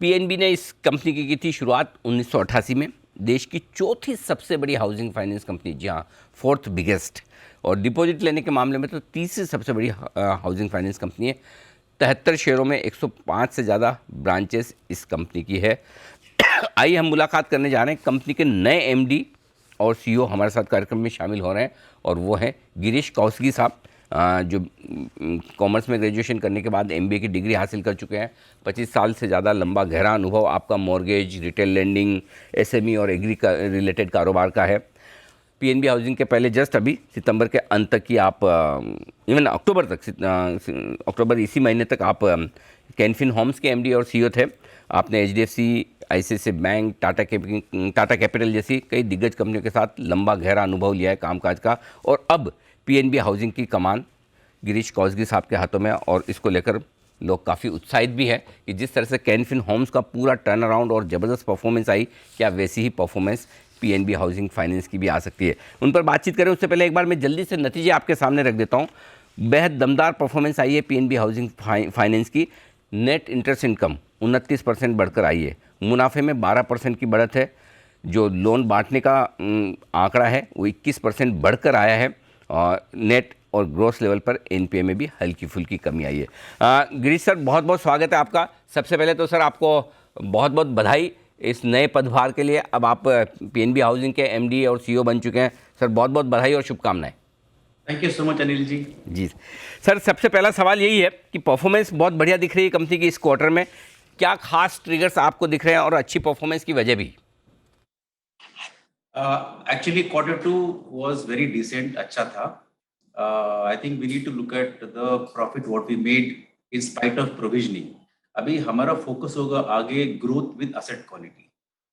PNB ने इस company की थी शुरुआत 1988 में। देश की चौथी सबसे बड़ी हाउसिंग फाइनेंस कंपनी, जी हाँ, फोर्थ बिगेस्ट, और डिपॉजिट लेने के मामले में तो तीसरी सबसे बड़ी हाउसिंग फाइनेंस कंपनी है। 73 शहरों में 105 से ज़्यादा ब्रांचेस इस कंपनी की है। आइए हम मुलाकात करने जा रहे हैं कंपनी के नए एमडी और सीईओ हमारे साथ कार्यक्रम में शामिल हो रहे हैं, और वो हैं गिरीश कौसगी साहब, जो कॉमर्स में ग्रेजुएशन करने के बाद एमबीए की डिग्री हासिल कर चुके हैं। 25 साल से ज़्यादा लंबा गहरा अनुभव आपका मॉर्गेज, रिटेल लेंडिंग, एसएमई और एग्री का रिलेटेड कारोबार का है। पीएनबी हाउसिंग के पहले जस्ट अभी सितंबर के अंत तक की आप, इवन अक्टूबर तक, अक्टूबर इसी महीने तक आप कैनफिन होम्स के एमडी और सीईओ थे। आपने HDFC, ICICI bank, Tata capital जैसी कई दिग्गज कंपनियों के साथ लंबा गहरा अनुभव लिया है कामकाज का, और अब पीएनबी हाउसिंग की कमान गिरीश कौसगी साहब के हाथों में, और इसको लेकर लोग काफ़ी उत्साहित भी है कि जिस तरह से कैनफिन होम्स का पूरा टर्न अराउंड और ज़बरदस्त परफॉर्मेंस आई, क्या वैसी ही परफॉर्मेंस पीएनबी हाउसिंग फाइनेंस की भी आ सकती है। उन पर बातचीत करें उससे पहले एक बार मैं जल्दी से नतीजे आपके सामने रख देता हूँ। बेहद दमदार परफॉर्मेंस आई है पीएनबी हाउसिंग फाइनेंस की। नेट इंटरेस्ट इनकम 29% बढ़कर आई है, मुनाफे में 12% की बढ़त है, जो लोन बांटने का आंकड़ा है वो 21% बढ़कर आया है, और नेट और ग्रोस लेवल पर एनपीए में भी हल्की फुल्की कमी आई है। गिरीश सर, बहुत बहुत स्वागत है आपका। सबसे पहले तो सर आपको बहुत बहुत बधाई इस नए पदभार के लिए। अब आप पीएनबी हाउसिंग के एमडी और सीईओ बन चुके हैं। सर बहुत बहुत बधाई और शुभकामनाएं। Thank you so much Anil ji. जी सर, सबसे पहला सवाल यही है कि परफॉर्मेंस बहुत बढ़िया दिख रही है कंपनी की इस क्वार्टर में। क्या खास ट्रिगर्स आपको दिख रहे हैं, और अच्छी परफॉर्मेंस की वजह भी? Actually Q2 was very decent, अच्छा था। I think we need to look at the profit what we made in spite of provisioning. अभी हमारा फोकस होगा आगे growth with asset quality.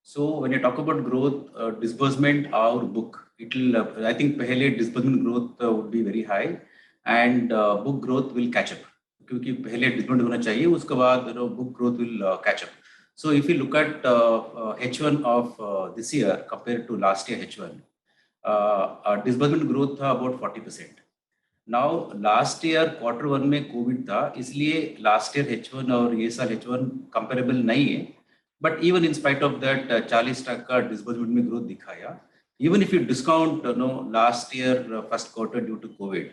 So when you talk about growth, disbursement or book, it will, I think पहले disbursement growth would be very high and book growth will catch up, क्योंकि पहले disbursement होना चाहिए, उसके बाद book growth will catch up. So if you look at H1 of this year compared to last year H1, disbursement growth था about 40%. Now last year Q1 में Covid था, इसलिए last year H1 और ये साल H1 comparable नहीं है, but even in spite of that 40% disbursement में growth दिखाया. Even if you discount last year first quarter due to COVID,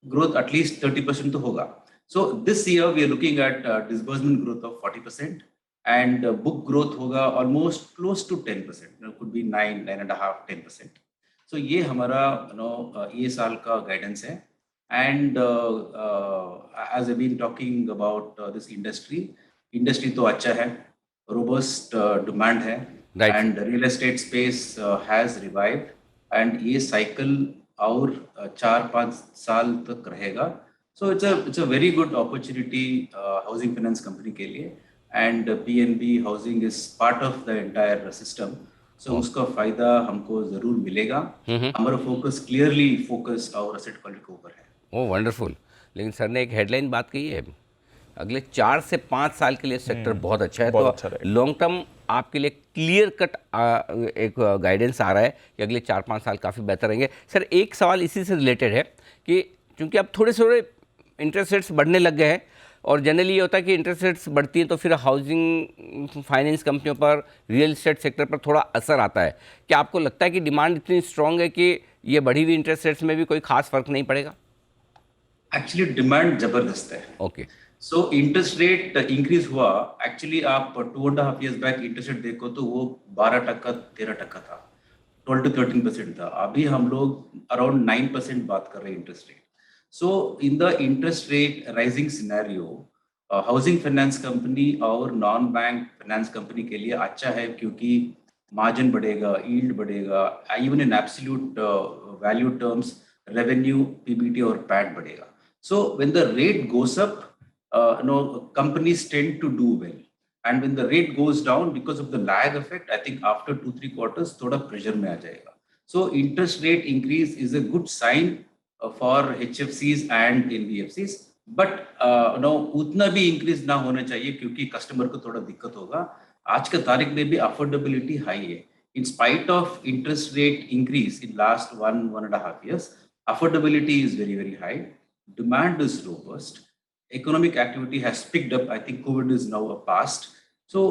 growth at least 30% तो होगा. So this year we are looking at disbursement growth of 40%. And book growth होगा almost close to 10%. It could be 9.5, 10%. So ये हमारा ये साल का guidance है. And as I've been talking about this industry तो अच्छा है, robust demand है, Right. and real estate space has revived, and ये cycle और 4-5 साल तक रहेगा. So it's a very good opportunity housing finance company के लिए. And PNB housing is part of the entire system, so उसका फायदा हमको जरूर मिलेगा. हमारा फोकस क्लियरली फोकस और एसेट क्वालिटी के ऊपर है. ओह वंडरफुल। लेकिन सर ने एक हेडलाइन बात कही है, अगले 4 से 5 साल के लिए सेक्टर बहुत अच्छा है, बहुत तो अच्छा लॉन्ग टर्म आपके लिए क्लियर कट एक गाइडेंस आ रहा है कि अगले 4-5 साल काफ़ी बेहतर रहेंगे। सर एक सवाल इसी से रिलेटेड है कि चूँकि अब थोड़े थोड़े इंटरेस्ट रेट्स बढ़ने लग गए हैं, और जनरली ये होता है कि इंटरेस्ट रेट्स बढ़ती हैं तो फिर हाउसिंग फाइनेंस कंपनियों पर, रियल एस्टेट सेक्टर पर थोड़ा असर आता है। क्या आपको लगता है कि डिमांड इतनी स्ट्रांग है कि ये बढ़ी हुई इंटरेस्ट रेट्स में भी कोई खास फर्क नहीं पड़ेगा? एक्चुअली डिमांड जबरदस्त है. Okay. So interest rate increase हुआ. एक्चुअली आप 2.5 years बैक इंटरेस्ट रेट देखो तो वो 12%, 13% था, 12 to 13% था. अभी हम लोग अराउंड 9% बात कर रहे हैं interest rate. So in the interest rate rising scenario, housing finance company और non bank finance company के लिए अच्छा है, क्योंकि margin बढ़ेगा, yield बढ़ेगा, even in absolute value terms, revenue, PBT और PAT बढ़ेगा. So when the rate goes up, companies tend to do well. And when the rate goes down, because of the lag effect, I think after 2-3 quarters थोड़ा pressure में आ जाएगा. So interest rate increase is a good sign for HFCs and NBFCs, but उतना भी increase ना होना चाहिए, क्योंकि customer को थोड़ा दिक्कत होगा. आज के तारीख में भी अफोर्डेबिलिटी हाई है. In spite of interest rate increase in last 1.5 years, affordability is very very high. Demand is robust. Economic activity has picked up. I think COVID is now a past. So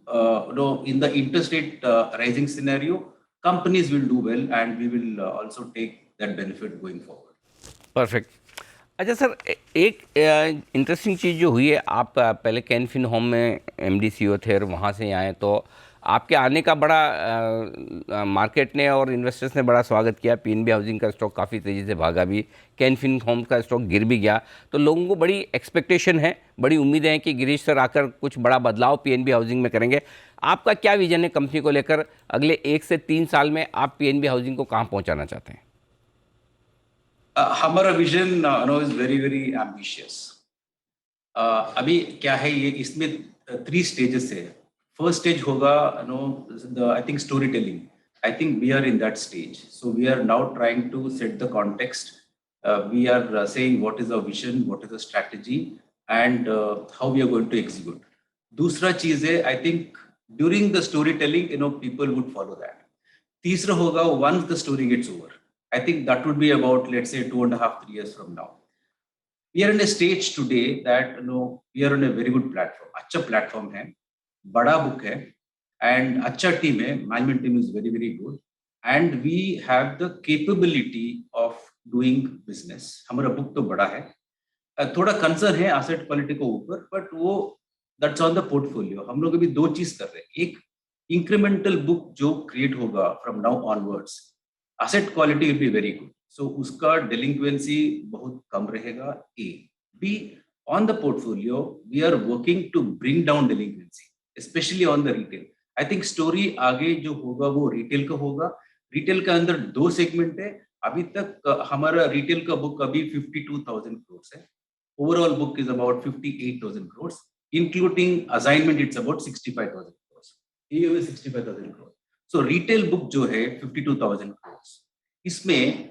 in the interest rate rising scenario, companies will do well, and we will also take that benefit going forward. Perfect. अच्छा sir, एक interesting चीज़ जो हुई है, आप पहले can fin home में MD CEO थे और वहाँ से आए, तो आपके आने का बड़ा मार्केट ने और इन्वेस्टर्स ने बड़ा स्वागत किया। पीएनबी हाउसिंग का स्टॉक काफ़ी तेज़ी से भागा भी, कैन फिन होम का स्टॉक गिर भी गया। तो लोगों को बड़ी एक्सपेक्टेशन है, बड़ी उम्मीदें हैं कि गिरीश सर आकर कुछ बड़ा बदलाव पीएनबी हाउसिंग में करेंगे। आपका क्या विजन है कंपनी को लेकर? अगले 1 से 3 साल में आप पीएनबी हाउसिंग को कहाँ पहुँचाना चाहते हैं? हमारा vision is very very ambitious. अभी क्या है, ये इसमें 3 स्टेजेस है। फर्स्ट स्टेज होगा I think storytelling. I think we are in that stage, so we are now trying to set the context. We are saying what is a vision, what is a strategy, and how we are going to execute. दूसरा चीज है, I think during the storytelling people would follow that. तीसरा होगा once the story gets over. I think that would be about, let's say, 2.5, 3 years from now. We are in a stage today that we are on a very good platform. अच्छा platform है, बड़ा book है, and अच्छा team है. Management team is very very good, and we have the capability of doing business. हमारा book तो बड़ा है, थोड़ा concern है asset quality को ऊपर, but वो that's on the portfolio. हम लोग अभी 2 चीज कर रहे हैं। एक incremental book जो create होगा from now onwards, asset quality will be very good, so उसका delinquency बहुत कम रहेगा। A, B, on the portfolio we are working to bring down delinquency, especially on the retail. I think story आगे जो होगा वो retail का होगा। retail का अंदर 2 सेगमेंट है। अभी तक हमारा retail का बुक अभी 52,000 crores है। overall book is about 58,000 crores, including assignment it's about 65,000 crores। ये 65,000 crores। सो रिटेल बुक जो है 52,000 crores, इसमें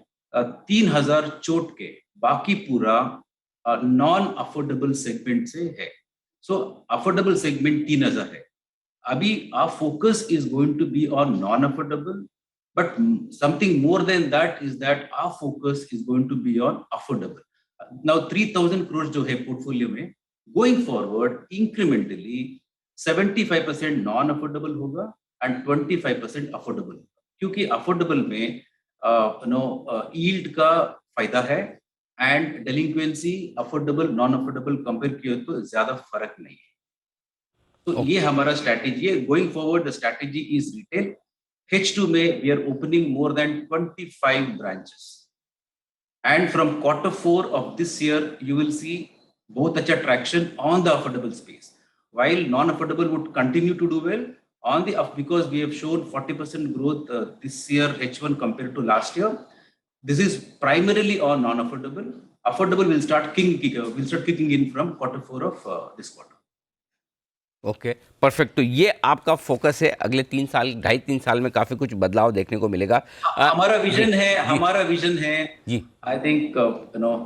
3,000 चोट के, बाकी पूरा नॉन अफोर्डेबल सेगमेंट से है। सो अफोर्डेबल सेगमेंट 3,000 है। अभी our focus is going to be on non-affordable, but something more than that is that our focus is going to be on affordable. Now 3,000 crores जो है पोर्टफोलियो में, going forward incrementally 75% non-affordable होगा and 25% affordable, क्योंकि affordable में yield का फायदा है, and delinquency affordable non affordable compare किए तो ज्यादा फर्क नहीं है। तो ये हमारा स्ट्रैटेजी है। Going forward the strategy is retail. H2 में we are opening more than 25 branches, and from Q4 of this year you will see बहुत अच्छा traction on the affordable space, while non affordable would continue to do well on the because we have shown 40% growth this year H1 compared to last year. This is primarily on non affordable. Affordable will start kicking in from Q4 of this quarter. Okay, perfect. तो ये आपका focus है, अगले 3 साल, 2.5-3 साल में काफ़ी कुछ बदलाव देखने को मिलेगा। हमारा विजन है जी। I think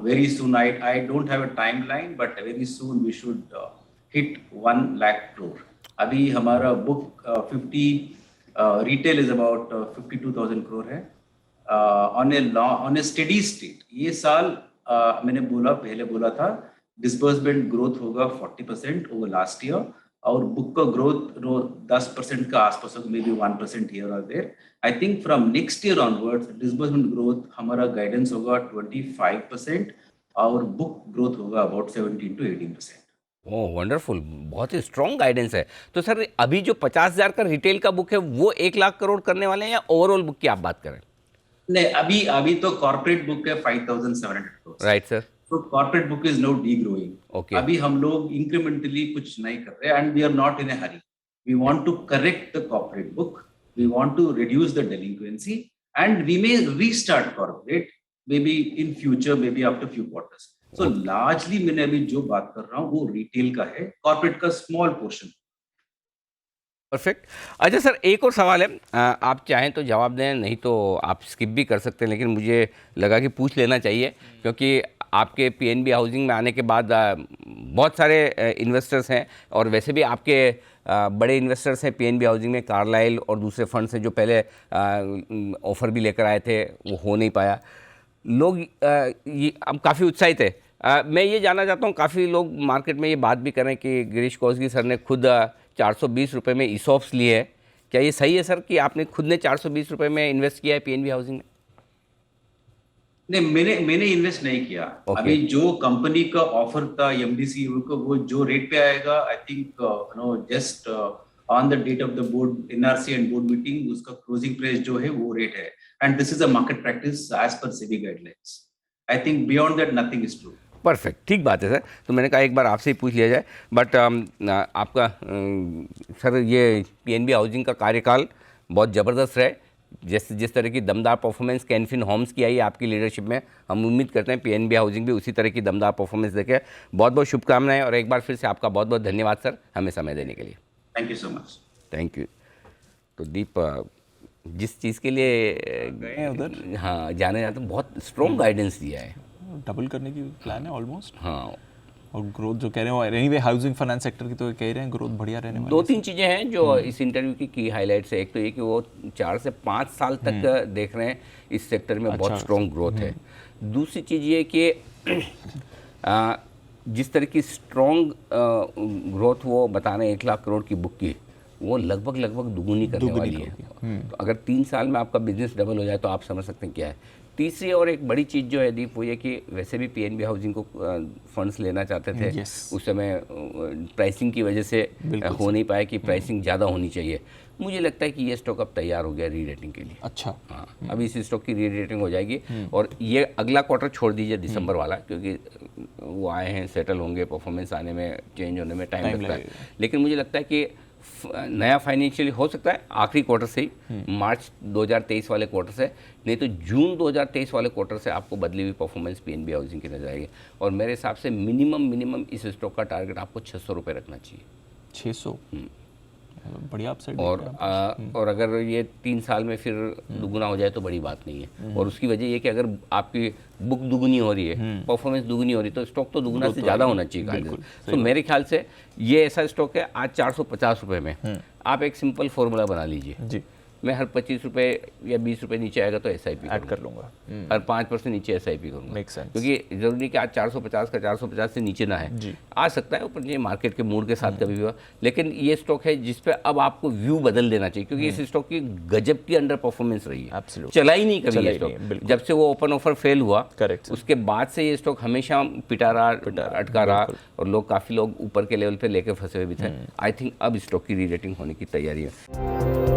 very soon, I don't have a timeline, but very soon we should hit 1 lakh crore. अभी हमारा book 50 retail is about 52,000 crore है ऑन ए स्टेडी स्टेट। ये साल मैंने पहले बोला था डिसबर्समेंट ग्रोथ होगा 40% ओवर लास्ट ईयर, और बुक का ग्रोथ 10% का आसपास, मे बी 1% हियर और there. I think from next year onwards disbursement growth हमारा गाइडेंस होगा 25%, और बुक ग्रोथ होगा अबाउट 17 to 18%। ओह वंडरफुल, बहुत ही स्ट्रॉन्ग गाइडेंस है। तो सर अभी जो 50,000 का रिटेल का बुक है वो 1 लाख करोड़ करने वाले हैं, या ओवरऑल बुक की आप बात करें? नहीं, अभी तो कॉर्पोरेट बुक है 5,700 crores। Right sir. So corporate book is now degrowing. Okay. अभी हम लोग incrementally कुछ नहीं कर रहे, and we are not in a hurry. We want to correct the corporate book. We want to reduce the delinquency, and we may restart corporate maybe in future, maybe after few quarters. So largely मैंने अभी जो बात कर रहा हूँ वो retail का है, corporate का small portion। परफेक्ट। अच्छा सर, एक और सवाल है, आप चाहें तो जवाब दें, नहीं तो आप स्किप भी कर सकते हैं, लेकिन मुझे लगा कि पूछ लेना चाहिए, क्योंकि आपके पीएनबी हाउसिंग में आने के बाद बहुत सारे इन्वेस्टर्स हैं, और वैसे भी आपके बड़े इन्वेस्टर्स हैं पीएनबी हाउसिंग में, कार्लाइल और दूसरे फंड्स हैं जो पहले ऑफ़र भी लेकर आए थे, वो हो नहीं पाया। लोग ये अब काफ़ी उत्साहित है। मैं ये जानना चाहता हूँ, काफ़ी लोग मार्केट में ये बात भी करें कि गिरीश कोसगी सर ने खुद 420 में ESOPs लिए हैं, क्या ये सही है सर कि आपने खुद ने 420 में इन्वेस्ट किया है PNB हाउसिंग में? नहीं, मैंने इन्वेस्ट नहीं किया। Okay. अभी जो कंपनी का ऑफर था एमडीसी को, वो जो रेट पे आएगा, I think just on the date of the board NRC and board meeting, उसका क्लोजिंग प्राइस जो है वो रेट है, and this is a market practice as per SEBI guidelines. I think beyond that nothing is true. Perfect, ठीक बात है sir. तो मैंने कहा एक बार आपसे ही पूछ लिया जाए। बट आपका सर ये PNB हाउसिंग का कार्यकाल बहुत ज़बरदस्त है। जिस तरह की दमदार परफॉर्मेंस कैनफिन होम्स की आई आपकी लीडरशिप में, हम उम्मीद करते हैं PNB हाउसिंग भी उसी तरह की दमदार परफॉर्मेंस देखे। बहुत बहुत शुभकामनाएं और एक बार फिर से आपका बहुत बहुत धन्यवाद सर हमें समय देने के लिए। Thank you so much. Thank you. तो दीप, जिस चीज़ के लिए गए हैं उधर, हाँ जाने जाते, बहुत स्ट्रॉन्ग गाइडेंस दिया है। डबल करने की प्लान है ऑलमोस्ट। हाँ, और ग्रोथ जो कह रहे हैं, एनीवे हाउसिंग फाइनेंस सेक्टर की तो कह रहे हैं ग्रोथ बढ़िया रहने वाली है। 2-3 चीज़ें हैं जो इस इंटरव्यू की हाईलाइट्स है। एक तो ये कि वो 4 से 5 साल तक देख रहे हैं इस सेक्टर में बहुत स्ट्रॉन्ग ग्रोथ है। दूसरी चीज़ ये कि जिस तरह की स्ट्रॉन्ग ग्रोथ वो बता रहे हैं 1 लाख करोड़ की बुक की, वो लगभग दुगुनी करने वाली है। तो अगर 3 साल में आपका बिजनेस डबल हो जाए तो आप समझ सकते हैं क्या है। तीसरी और एक बड़ी चीज़ जो है दीप, वो ये कि वैसे भी PNB हाउसिंग को फंड्स लेना चाहते थे। उस समय प्राइसिंग की वजह से हो नहीं पाया कि प्राइसिंग ज़्यादा होनी चाहिए। मुझे लगता है कि ये स्टॉक अब तैयार हो गया री रेटिंग के लिए। अच्छा, हाँ, अभी इस स्टॉक की री रेटिंग हो जाएगी। और ये अगला क्वार्टर छोड़ दीजिए दिसंबर वाला, क्योंकि वो आए हैं, सेटल होंगे, परफॉर्मेंस आने में, चेंज होने में टाइम लगता है। लेकिन मुझे लगता है कि नया फाइनेंशियल हो सकता है आखिरी क्वार्टर से ही, मार्च 2023 वाले क्वार्टर से, नहीं तो जून 2023 वाले क्वार्टर से आपको बदली हुई परफॉर्मेंस PNB हाउसिंग की नजर आएगी। और मेरे हिसाब से मिनिमम इस स्टॉक का टारगेट आपको 600 रुपये रखना चाहिए। 600 बढ़िया अपसाइड। और अगर ये 3 साल में फिर दुगुना हो जाए तो बड़ी बात नहीं है। और उसकी वजह ये कि अगर आपकी बुक दुगुनी हो रही है, परफॉर्मेंस दुगुनी हो रही है, तो स्टॉक तो दुगुना से ज़्यादा होना चाहिए। तो मेरे ख्याल से ये ऐसा स्टॉक है आज 450 रुपये में। आप एक सिंपल फॉर्मूला बना लीजिए जी, मैं हर 25 रुपये या 20 रुपये नीचे आएगा तो SIP ऐड कर लूँगा, हर 5% नीचे SIP करूँगा। Make sense. क्योंकि जरूरी कि आज 450 का 450 से नीचे ना है, आ सकता है ऊपर ये मार्केट के मूड के साथ कभी भी हो। लेकिन ये स्टॉक है जिस पे अब आपको व्यू बदल देना चाहिए, क्योंकि इस स्टॉक की गजब की अंडर परफॉर्मेंस रही है। Absolutely. चला ही नहीं कभी ये स्टॉक, जब से वो ओपन ऑफर फेल हुआ। करेक्ट। उसके बाद से ये स्टॉक हमेशा पिटा रहा, अटका रहा, और लोग काफ़ी लोग ऊपर के लेवल पे लेके फंसे हुए भी थे। आई थिंक अब स्टॉक की री रेटिंग होने की तैयारी है।